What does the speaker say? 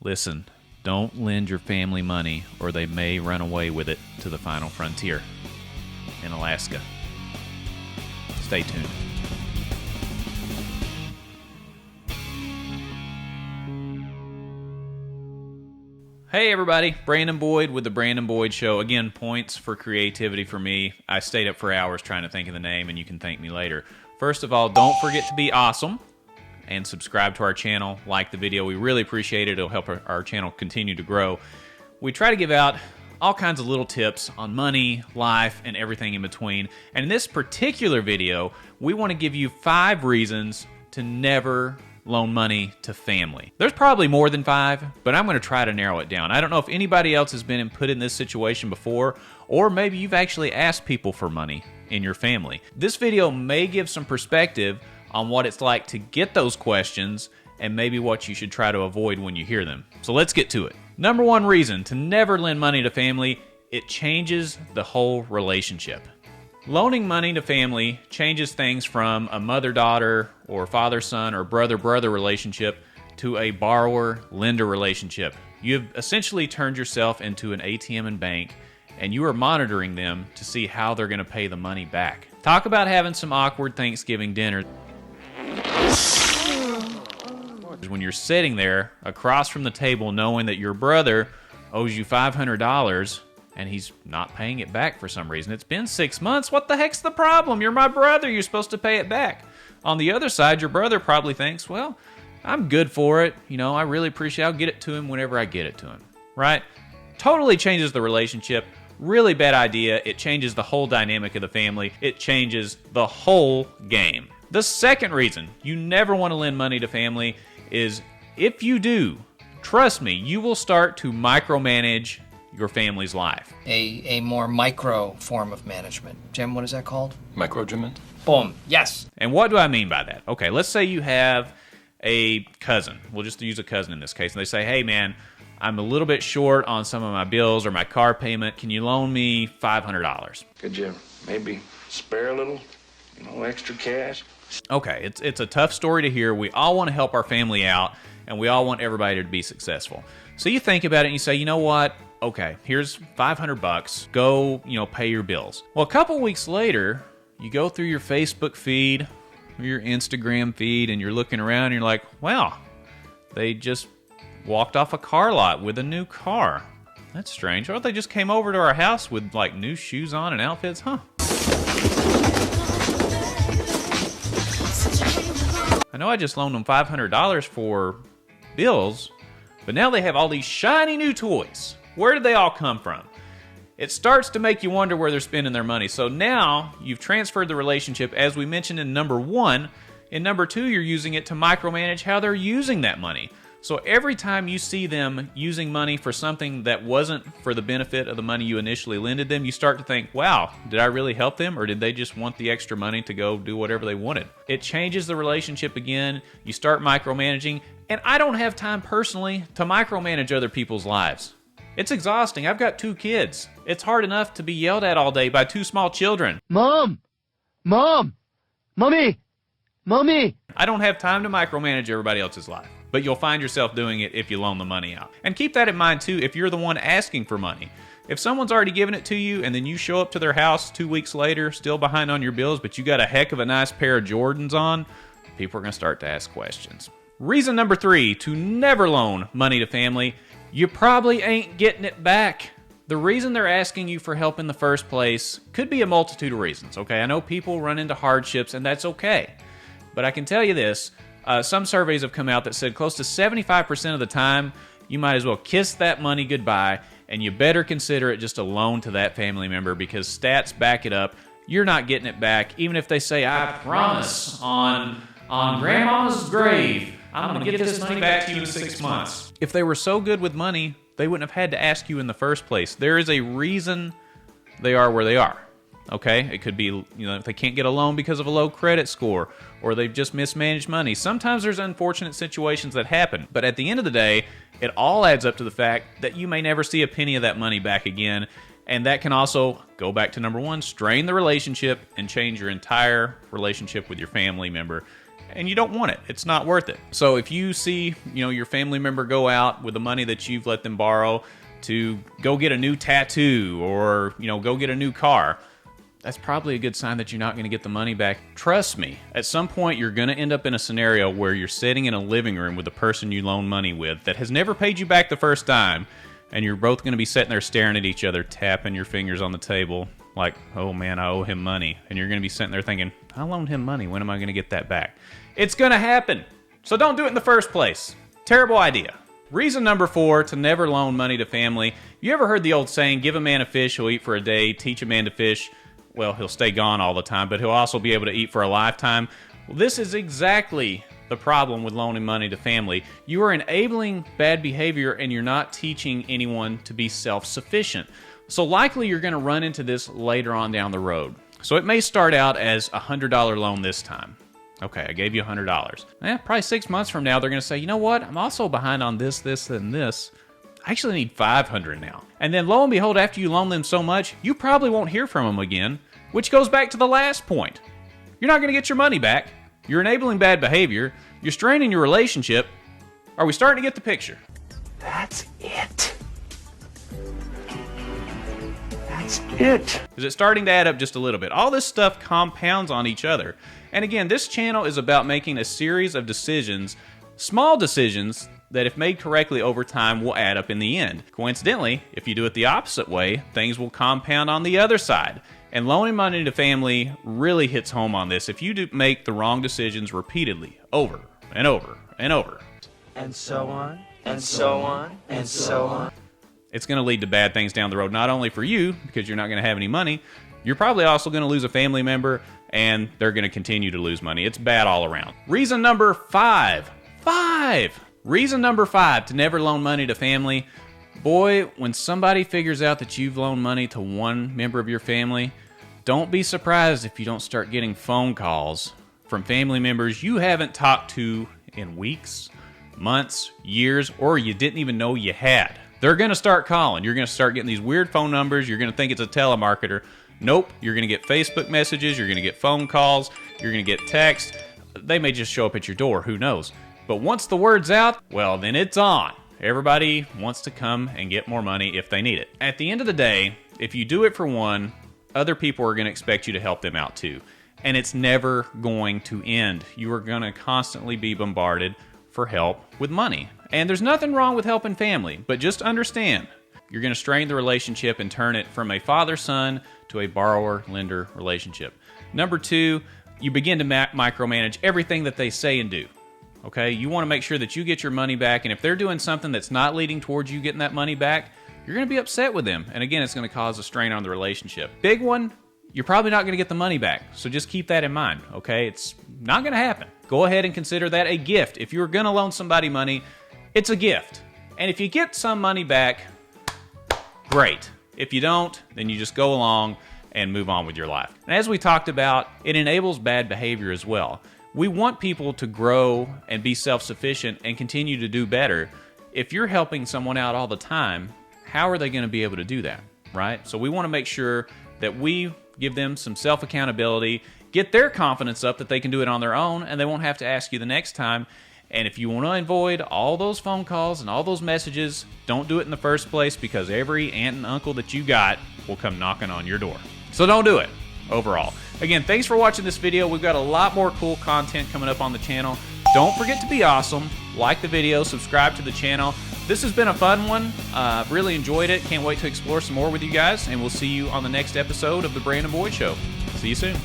Listen, don't lend your family money or they may run away with it to the final frontier in Alaska. Stay tuned. Hey everybody, Brandon Boyd with The Brandon Boyd Show. Again, points for creativity for me. I stayed up for hours trying to think of the name, and you can thank me later. First of all, don't forget to be awesome and subscribe to our channel. Like the video. We really appreciate it. It'll help our channel continue to grow. We try to give out all kinds of little tips on money, life, and everything in between. And in this particular video, we want to give you 5 reasons to never loan money to family. There's probably more than 5, but I'm going to try to narrow it down. I don't know if anybody else has been put in this situation before, or maybe you've actually asked people for money in your family. This video may give some perspective on what it's like to get those questions and maybe what you should try to avoid when you hear them. So let's get to it. Number 1 reason to never lend money to family: it changes the whole relationship. Loaning money to family changes things from a mother-daughter or father-son or brother-brother relationship to a borrower-lender relationship. You've essentially turned yourself into an ATM and bank, and you are monitoring them to see how they're going to pay the money back. Talk about having some awkward Thanksgiving dinner. When you're sitting there across from the table knowing that your brother owes you $500 and he's not paying it back for some reason. It's been 6 months. What the heck's the problem? You're my brother. You're supposed to pay it back. On the other side, your brother probably thinks, well, I'm good for it. You know, I really appreciate it. I'll get it to him whenever I get it to him. Right? Totally changes the relationship. Really bad idea. It changes the whole dynamic of the family. It changes the whole game. The second reason you never want to lend money to family is if you do, trust me, you will start to micromanage your family's life. A more micro form of management. Jim, what is that called? Micromanagement. Boom. Yes. And what do I mean by that? Okay, let's say you have a cousin. We'll just use a cousin in this case. And they say, hey man, I'm a little bit short on some of my bills or my car payment. Can you loan me $500? Could you maybe spare a little, extra cash? Okay, it's a tough story to hear. We all want to help our family out, and we all want everybody to be successful. So you think about it and you say, you know what? Okay, here's $500. Go, pay your bills. Well, a couple weeks later, you go through your Facebook feed or your Instagram feed, and you're looking around and you're like, wow, they just walked off a car lot with a new car. That's strange. Or they just came over to our house with like new shoes on and outfits, huh? I know I just loaned them $500 for bills, but now they have all these shiny new toys. Where did they all come from? It starts to make you wonder where they're spending their money. So now you've transferred the relationship, as we mentioned in number 1. In number 2, you're using it to micromanage how they're using that money. So every time you see them using money for something that wasn't for the benefit of the money you initially lended them, you start to think, wow, did I really help them, or did they just want the extra money to go do whatever they wanted? It changes the relationship again. You start micromanaging, and I don't have time personally to micromanage other people's lives. It's exhausting. I've got 2 kids. It's hard enough to be yelled at all day by 2 small children. Mom! Mom! Mommy! Mommy! I don't have time to micromanage everybody else's life. But you'll find yourself doing it if you loan the money out. And keep that in mind too if you're the one asking for money. If someone's already given it to you and then you show up to their house 2 weeks later, still behind on your bills, but you got a heck of a nice pair of Jordans on, people are going to start to ask questions. Reason number 3 to never loan money to family: you probably ain't getting it back. The reason they're asking you for help in the first place could be a multitude of reasons, okay? I know people run into hardships, and that's okay. But I can tell you this, some surveys have come out that said close to 75% of the time, you might as well kiss that money goodbye, and you better consider it just a loan to that family member, because stats back it up. You're not getting it back, even if they say, I promise on Grandma's grave, I'm going to get this money back to you in 6 months. If they were so good with money, they wouldn't have had to ask you in the first place. There is a reason they are where they are. Okay? It could be, if they can't get a loan because of a low credit score, or they've just mismanaged money. Sometimes there's unfortunate situations that happen, but at the end of the day, it all adds up to the fact that you may never see a penny of that money back again, and that can also, go back to number 1, strain the relationship and change your entire relationship with your family member. and you don't want it. It's not worth it. So if you see, your family member go out with the money that you've let them borrow to go get a new tattoo or, go get a new car, that's probably a good sign that you're not going to get the money back. Trust me, at some point you're going to end up in a scenario where you're sitting in a living room with the person you loan money with that has never paid you back the first time, and you're both going to be sitting there staring at each other, tapping your fingers on the table like, oh man, I owe him money. And you're going to be sitting there thinking, I loaned him money. When am I going to get that back? It's going to happen. So don't do it in the first place. Terrible idea. Reason number 4 to never loan money to family. You ever heard the old saying, give a man a fish, he'll eat for a day. Teach a man to fish, well, he'll stay gone all the time, but he'll also be able to eat for a lifetime. Well, this is exactly the problem with loaning money to family. You are enabling bad behavior and you're not teaching anyone to be self-sufficient. So likely you're going to run into this later on down the road. So it may start out as a $100 loan this time. Okay, I gave you $100. Probably 6 months from now, they're going to say, you know what? I'm also behind on this, and this. I actually need $500 now. And then lo and behold, after you loan them so much, you probably won't hear from them again, which goes back to the last point. You're not going to get your money back. You're enabling bad behavior. You're straining your relationship. Are we starting to get the picture? That's it. That's it. Is it starting to add up just a little bit? All this stuff compounds on each other. And again, this channel is about making a series of decisions, small decisions, that if made correctly over time will add up in the end. Coincidentally, if you do it the opposite way, things will compound on the other side. And loaning money to family really hits home on this. If you do make the wrong decisions repeatedly, over and over and over, And so on, and so on, and so on. it's going to lead to bad things down the road, not only for you, because you're not going to have any money, you're probably also going to lose a family member, and they're going to continue to lose money. It's bad all around. Reason number 5. Reason number 5 to never loan money to family. Boy, when somebody figures out that you've loaned money to one member of your family, don't be surprised if you don't start getting phone calls from family members you haven't talked to in weeks, months, years, or you didn't even know you had. They're going to start calling. You're going to start getting these weird phone numbers. You're going to think it's a telemarketer. Nope. You're going to get Facebook messages. You're going to get phone calls. You're going to get text. They may just show up at your door. Who knows? But once the word's out, well, then it's on. Everybody wants to come and get more money if they need it. At the end of the day, if you do it for one, other people are going to expect you to help them out too. And it's never going to end. You are going to constantly be bombarded for help with money. And there's nothing wrong with helping family, but just understand, you're going to strain the relationship and turn it from a father-son to a borrower-lender relationship. Number 2, you begin to micromanage everything that they say and do. Okay, you want to make sure that you get your money back, and if they're doing something that's not leading towards you getting that money back, you're going to be upset with them. And again, it's going to cause a strain on the relationship. Big one, you're probably not going to get the money back. So just keep that in mind, okay? It's not going to happen. Go ahead and consider that a gift. If you're going to loan somebody money, it's a gift. And if you get some money back, great. If you don't, then you just go along and move on with your life. And as we talked about, it enables bad behavior as well. We want people to grow and be self-sufficient and continue to do better. If you're helping someone out all the time, how are they going to be able to do that, right? So we want to make sure that we give them some self-accountability, get their confidence up that they can do it on their own, and they won't have to ask you the next time. And if you want to avoid all those phone calls and all those messages, don't do it in the first place, because every aunt and uncle that you got will come knocking on your door. So don't do it overall. Again, thanks for watching this video. We've got a lot more cool content coming up on the channel. Don't forget to be awesome. Like the video, subscribe to the channel. This has been a fun one. Really enjoyed it. Can't wait to explore some more with you guys, and we'll see you on the next episode of The Brandon Boyd Show. See you soon.